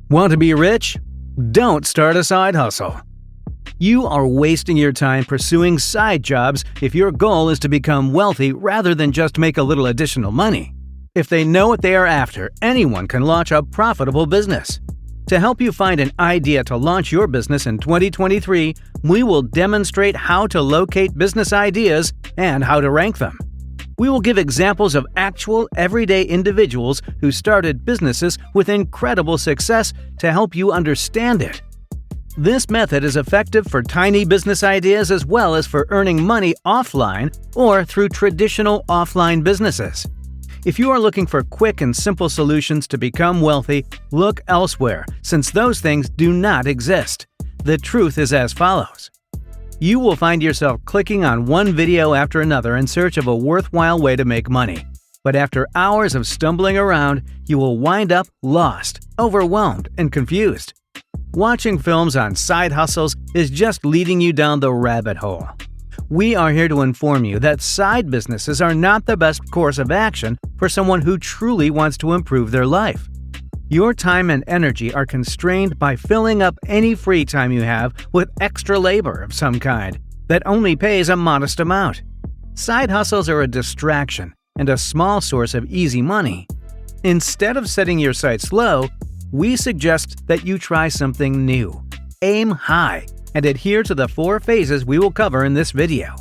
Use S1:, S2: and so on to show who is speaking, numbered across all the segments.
S1: Want to be rich? Don't start a side hustle. You are wasting your time pursuing side jobs if your goal is to become wealthy rather than just make a little additional money. If they know what they are after, anyone can launch a profitable business. To help you find an idea to launch your business in 2023, we will demonstrate how to locate business ideas and how to rank them. We will give examples of actual, everyday individuals who started businesses with incredible success to help you understand it. This method is effective for tiny business ideas as well as for earning money offline or through traditional offline businesses. If you are looking for quick and simple solutions to become wealthy, look elsewhere, since those things do not exist. The truth is as follows. You will find yourself clicking on one video after another in search of a worthwhile way to make money. But after hours of stumbling around, you will wind up lost, overwhelmed, and confused. Watching films on side hustles is just leading you down the rabbit hole. We are here to inform you that side businesses are not the best course of action for someone who truly wants to improve their life. Your time and energy are constrained by filling up any free time you have with extra labor of some kind that only pays a modest amount. Side hustles are a distraction and a small source of easy money. Instead of setting your sights low, we suggest that you try something new. Aim high and adhere to the 4 phases we will cover in this video.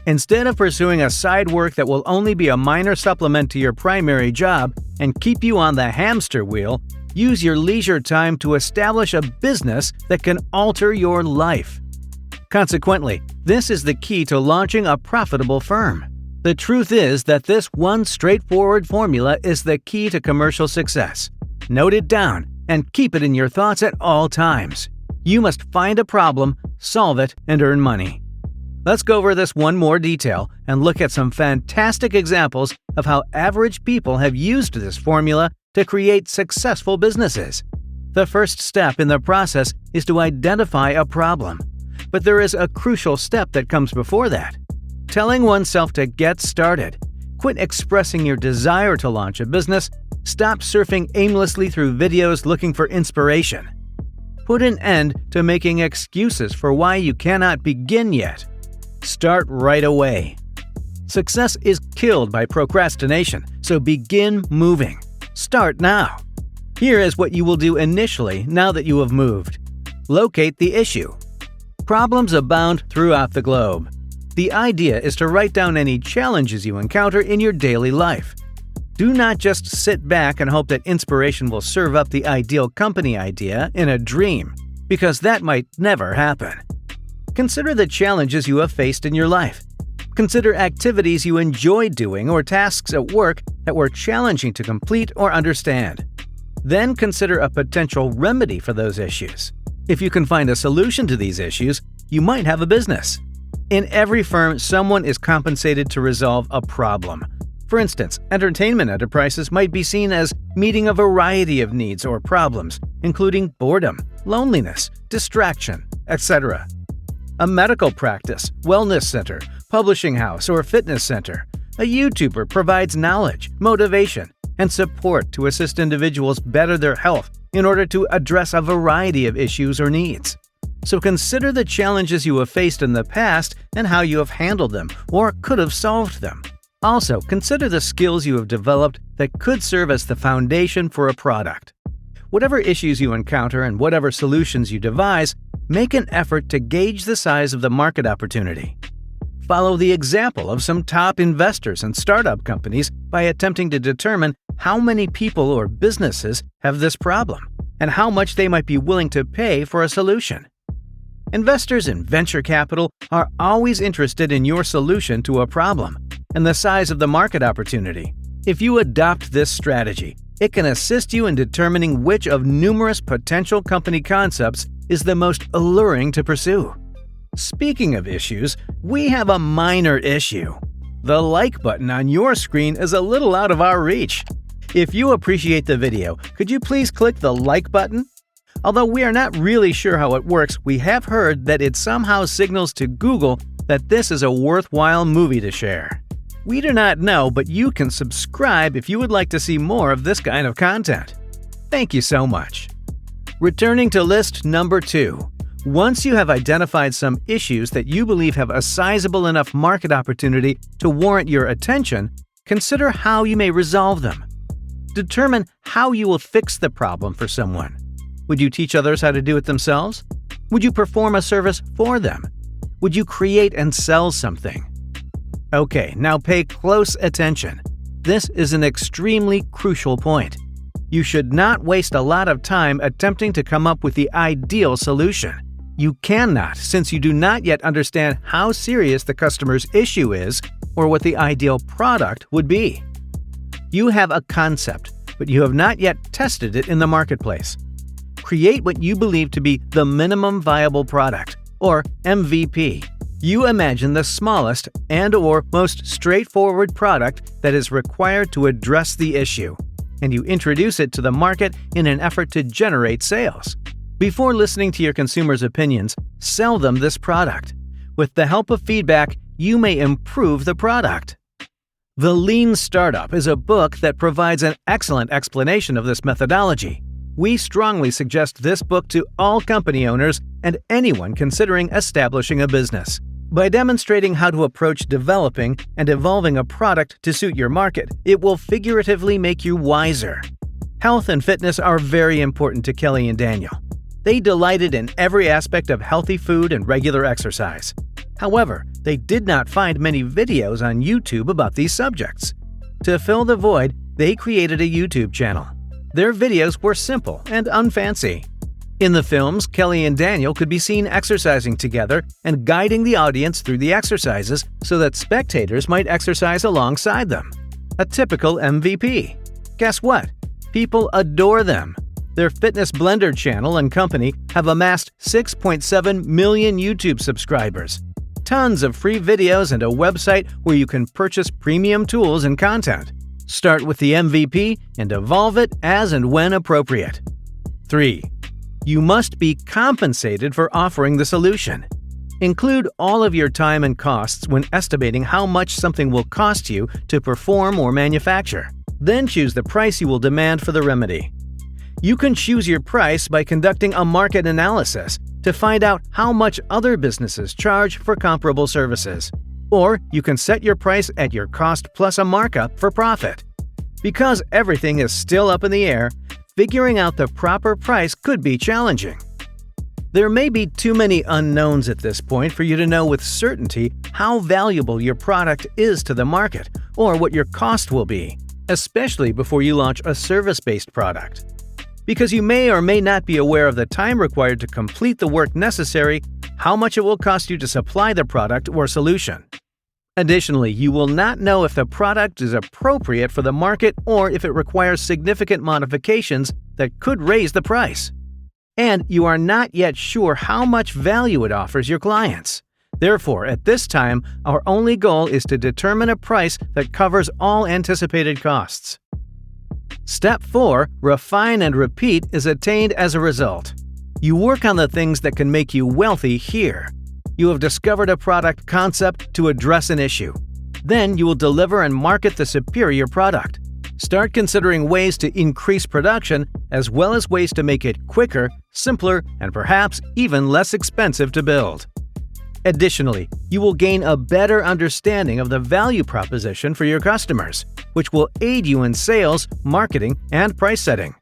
S1: Instead of pursuing a side work that will only be a minor supplement to your primary job and keep you on the hamster wheel, use your leisure time to establish a business that can alter your life. Consequently, this is the key to launching a profitable firm. The truth is that this one straightforward formula is the key to commercial success. Note it down and keep it in your thoughts at all times. You must find a problem, solve it, and earn money. Let's go over this one more detail and look at some fantastic examples of how average people have used this formula to create successful businesses. The first step in the process is to identify a problem. But there is a crucial step that comes before that. Telling oneself to get started. Quit expressing your desire to launch a business. Stop surfing aimlessly through videos looking for inspiration. Put an end to making excuses for why you cannot begin yet. Start right away. Success is killed by procrastination, so begin moving. Start now. Here is what you will do initially now that you have moved. Locate the issue. Problems abound throughout the globe. The idea is to write down any challenges you encounter in your daily life. Do not just sit back and hope that inspiration will serve up the ideal company idea in a dream, because that might never happen. Consider the challenges you have faced in your life. Consider activities you enjoy doing or tasks at work that were challenging to complete or understand. Then consider a potential remedy for those issues. If you can find a solution to these issues, you might have a business. In every firm, someone is compensated to resolve a problem. For instance, entertainment enterprises might be seen as meeting a variety of needs or problems, including boredom, loneliness, distraction, etc. A medical practice, wellness center, publishing house, or fitness center. A YouTuber provides knowledge, motivation, and support to assist individuals better their health in order to address a variety of issues or needs. So consider the challenges you have faced in the past and how you have handled them or could have solved them. Also, consider the skills you have developed that could serve as the foundation for a product. Whatever issues you encounter and whatever solutions you devise, make an effort to gauge the size of the market opportunity. Follow the example of some top investors and startup companies by attempting to determine how many people or businesses have this problem and how much they might be willing to pay for a solution. Investors in venture capital are always interested in your solution to a problem and the size of the market opportunity. If you adopt this strategy, it can assist you in determining which of numerous potential company concepts is the most alluring to pursue. Speaking of issues, we have a minor issue. The like button on your screen is a little out of our reach. If you appreciate the video, could you please click the like button? Although we are not really sure how it works, we have heard that it somehow signals to Google that this is a worthwhile movie to share. We do not know, but you can subscribe if you would like to see more of this kind of content. Thank you so much. Returning to list number 2. Once you have identified some issues that you believe have a sizable enough market opportunity to warrant your attention, consider how you may resolve them. Determine how you will fix the problem for someone. Would you teach others how to do it themselves? Would you perform a service for them? Would you create and sell something? Okay, now pay close attention. This is an extremely crucial point. You should not waste a lot of time attempting to come up with the ideal solution. You cannot, since you do not yet understand how serious the customer's issue is or what the ideal product would be. You have a concept, but you have not yet tested it in the marketplace. Create what you believe to be the minimum viable product, or MVP. You imagine the smallest and/or most straightforward product that is required to address the issue, and you introduce it to the market in an effort to generate sales. Before listening to your consumers' opinions, sell them this product. With the help of feedback, you may improve the product. The Lean Startup is a book that provides an excellent explanation of this methodology. We strongly suggest this book to all company owners and anyone considering establishing a business. By demonstrating how to approach developing and evolving a product to suit your market, it will figuratively make you wiser. Health and fitness are very important to Kelly and Daniel. They delighted in every aspect of healthy food and regular exercise. However, they did not find many videos on YouTube about these subjects. To fill the void, they created a YouTube channel. Their videos were simple and unfancy. In the films, Kelly and Daniel could be seen exercising together and guiding the audience through the exercises so that spectators might exercise alongside them. A typical MVP. Guess what? People adore them. Their Fitness Blender channel and company have amassed 6.7 million YouTube subscribers, tons of free videos, and a website where you can purchase premium tools and content. Start with the MVP and evolve it as and when appropriate. 3. You must be compensated for offering the solution. Include all of your time and costs when estimating how much something will cost you to perform or manufacture. Then choose the price you will demand for the remedy. You can choose your price by conducting a market analysis to find out how much other businesses charge for comparable services. Or you can set your price at your cost plus a markup for profit. Because everything is still up in the air, figuring out the proper price could be challenging. There may be too many unknowns at this point for you to know with certainty how valuable your product is to the market or what your cost will be, especially before you launch a service-based product. Because you may or may not be aware of the time required to complete the work necessary, how much it will cost you to supply the product or solution. Additionally, you will not know if the product is appropriate for the market or if it requires significant modifications that could raise the price. And you are not yet sure how much value it offers your clients. Therefore, at this time, our only goal is to determine a price that covers all anticipated costs. Step 4, refine and repeat, is attained as a result. You work on the things that can make you wealthy here. You have discovered a product concept to address an issue. Then you will deliver and market the superior product. Start considering ways to increase production as well as ways to make it quicker, simpler, and perhaps even less expensive to build. Additionally, you will gain a better understanding of the value proposition for your customers, which will aid you in sales, marketing, and price setting.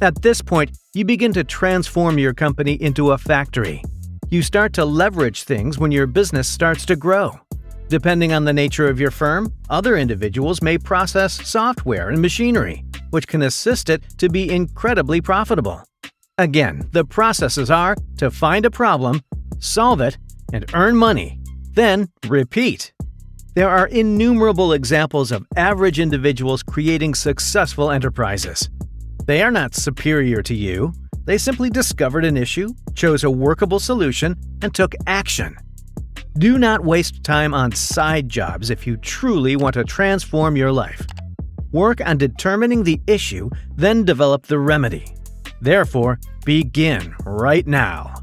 S1: At this point, you begin to transform your company into a factory. You start to leverage things when your business starts to grow. Depending on the nature of your firm, other individuals may process software and machinery, which can assist it to be incredibly profitable. Again, the processes are to find a problem, solve it, and earn money. Then repeat. There are innumerable examples of average individuals creating successful enterprises. They are not superior to you. They simply discovered an issue, chose a workable solution, and took action. Do not waste time on side jobs if you truly want to transform your life. Work on determining the issue, then develop the remedy. Therefore, begin right now.